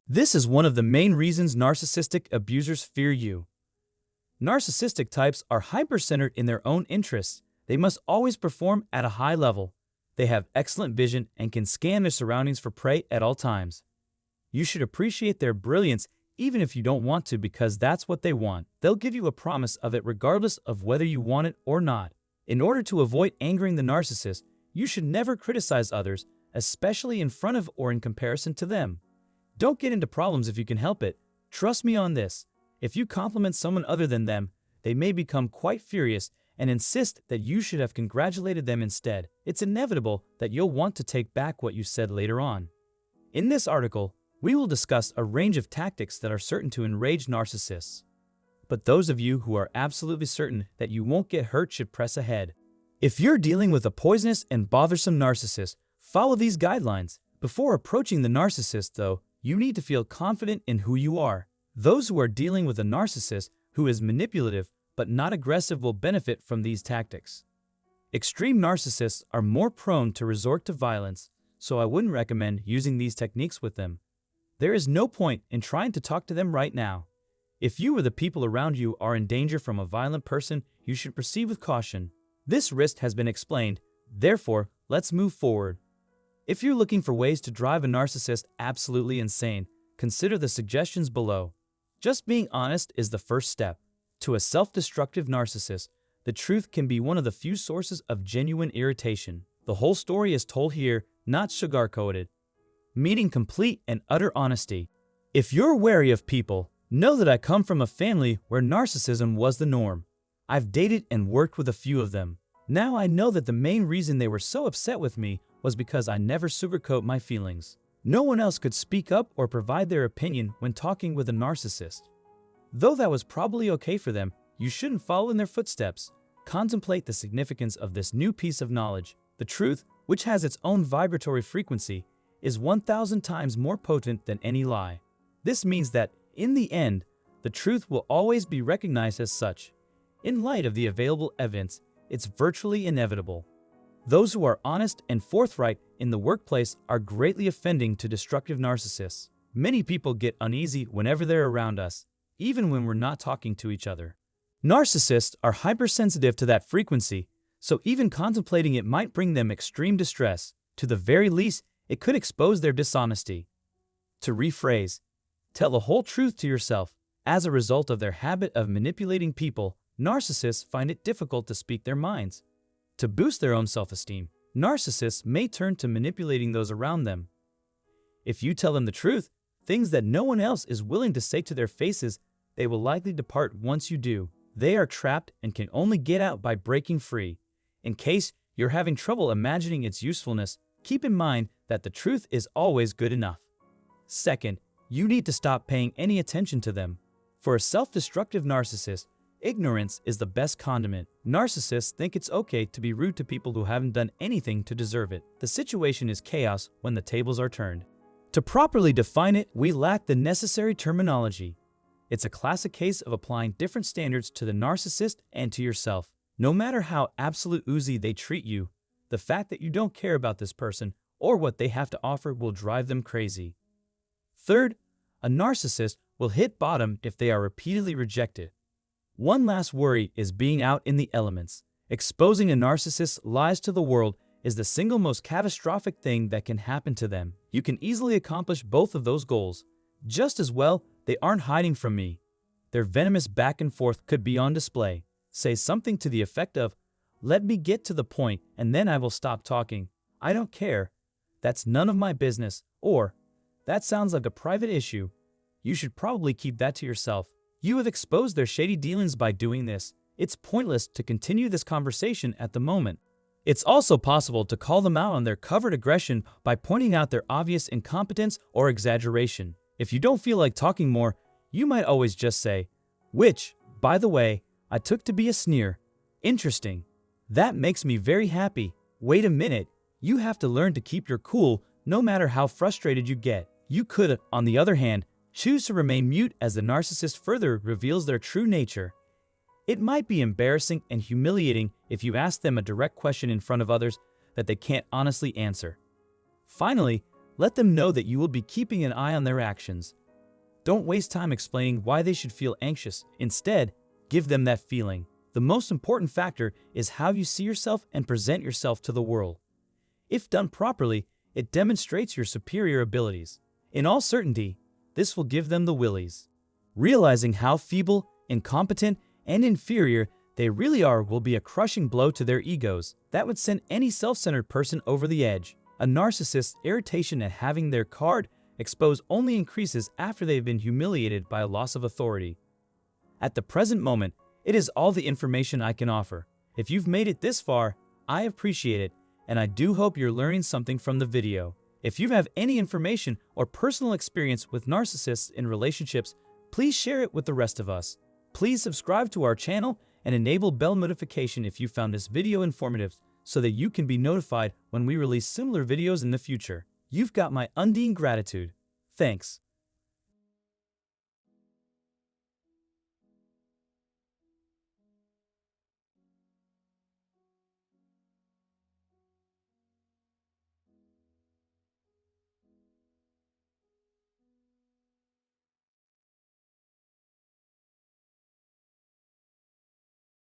This is one of the main reasons narcissistic abusers fear you. Narcissistic types are hyper-centered in their own interests. They must always perform at a high level. They have excellent vision and can scan their surroundings for prey at all times. You should appreciate their brilliance even if you don't want to, because that's what they want. They'll give you a promise of it regardless of whether you want it or not. In order to avoid angering the narcissist, you should never criticize others, especially in front of or in comparison to them. Don't get into problems if you can help it. Trust me on this. If you compliment someone other than them, they may become quite furious and insist that you should have congratulated them instead. It's inevitable that you'll want to take back what you said later on. In this article, we will discuss a range of tactics that are certain to enrage narcissists. But those of you who are absolutely certain that you won't get hurt should press ahead. If you're dealing with a poisonous and bothersome narcissist, follow these guidelines. Before approaching the narcissist, though, you need to feel confident in who you are. Those who are dealing with a narcissist who is manipulative but not aggressive will benefit from these tactics. Extreme narcissists are more prone to resort to violence, so I wouldn't recommend using these techniques with them. There is no point in trying to talk to them right now. If you or the people around you are in danger from a violent person, you should proceed with caution. This risk has been explained, therefore, let's move forward. If you're looking for ways to drive a narcissist absolutely insane, consider the suggestions below. Just being honest is the first step. To a self-destructive narcissist, the truth can be one of the few sources of genuine irritation. The whole story is told here, not sugar-coated, meaning complete and utter honesty. If you're wary of people, know that I come from a family where narcissism was the norm. I've dated and worked with a few of them. Now I know that the main reason they were so upset with me was because I never sugarcoat my feelings. No one else could speak up or provide their opinion when talking with a narcissist. Though that was probably okay for them, you shouldn't follow in their footsteps. Contemplate the significance of this new piece of knowledge. The truth, which has its own vibratory frequency, is 1,000 times more potent than any lie. This means that, in the end, the truth will always be recognized as such. In light of the available evidence, it's virtually inevitable. Those who are honest and forthright in the workplace are greatly offending to destructive narcissists. Many people get uneasy whenever they're around us, even when we're not talking to each other. Narcissists are hypersensitive to that frequency, so even contemplating it might bring them extreme distress. To the very least, it could expose their dishonesty. To rephrase, tell the whole truth to yourself. As a result of their habit of manipulating people, narcissists find it difficult to speak their minds. To boost their own self-esteem, narcissists may turn to manipulating those around them. If you tell them the truth, things that no one else is willing to say to their faces, they will likely depart once you do. They are trapped and can only get out by breaking free. In case you're having trouble imagining its usefulness, keep in mind that the truth is always good enough. Second, you need to stop paying any attention to them. For a self-destructive narcissist, ignorance is the best condiment. Narcissists think it's okay to be rude to people who haven't done anything to deserve it. The situation is chaos when the tables are turned. To properly define it, we lack the necessary terminology. It's a classic case of applying different standards to the narcissist and to yourself. No matter how absolute oozy they treat you, the fact that you don't care about this person or what they have to offer will drive them crazy. Third, a narcissist will hit bottom if they are repeatedly rejected. One last worry is being out in the elements. Exposing a narcissist's lies to the world is the single most catastrophic thing that can happen to them. You can easily accomplish both of those goals. Just as well, they aren't hiding from me. Their venomous back and forth could be on display. Say something to the effect of, "Let me get to the point and then I will stop talking. I don't care. That's none of my business." Or, "That sounds like a private issue. You should probably keep that to yourself." You have exposed their shady dealings by doing this. It's pointless to continue this conversation at the moment. It's also possible to call them out on their covert aggression by pointing out their obvious incompetence or exaggeration. If you don't feel like talking more, you might always just say, "Which, by the way, I took to be a sneer. Interesting. That makes me very happy." Wait a minute. You have to learn to keep your cool no matter how frustrated you get. You could, on the other hand, choose to remain mute as the narcissist further reveals their true nature. It might be embarrassing and humiliating if you ask them a direct question in front of others that they can't honestly answer. Finally, Let them know that you will be keeping an eye on their actions. Don't waste time explaining why they should feel anxious. Instead, give them that feeling. The most important factor is how you see yourself and present yourself to the world. If done properly, it demonstrates your superior abilities. In all certainty, this will give them the willies. Realizing how feeble, incompetent, and inferior they really are will be a crushing blow to their egos that would send any self-centered person over the edge. A narcissist's irritation at having their card exposed only increases after they've been humiliated by a loss of authority. At the present moment, it is all the information I can offer. If you've made it this far, I appreciate it, and I do hope you're learning something from the video. If you have any information or personal experience with narcissists in relationships, please share it with the rest of us. Please subscribe to our channel and enable bell notification if you found this video informative so that you can be notified when we release similar videos in the future. You've got my undying gratitude. Thanks.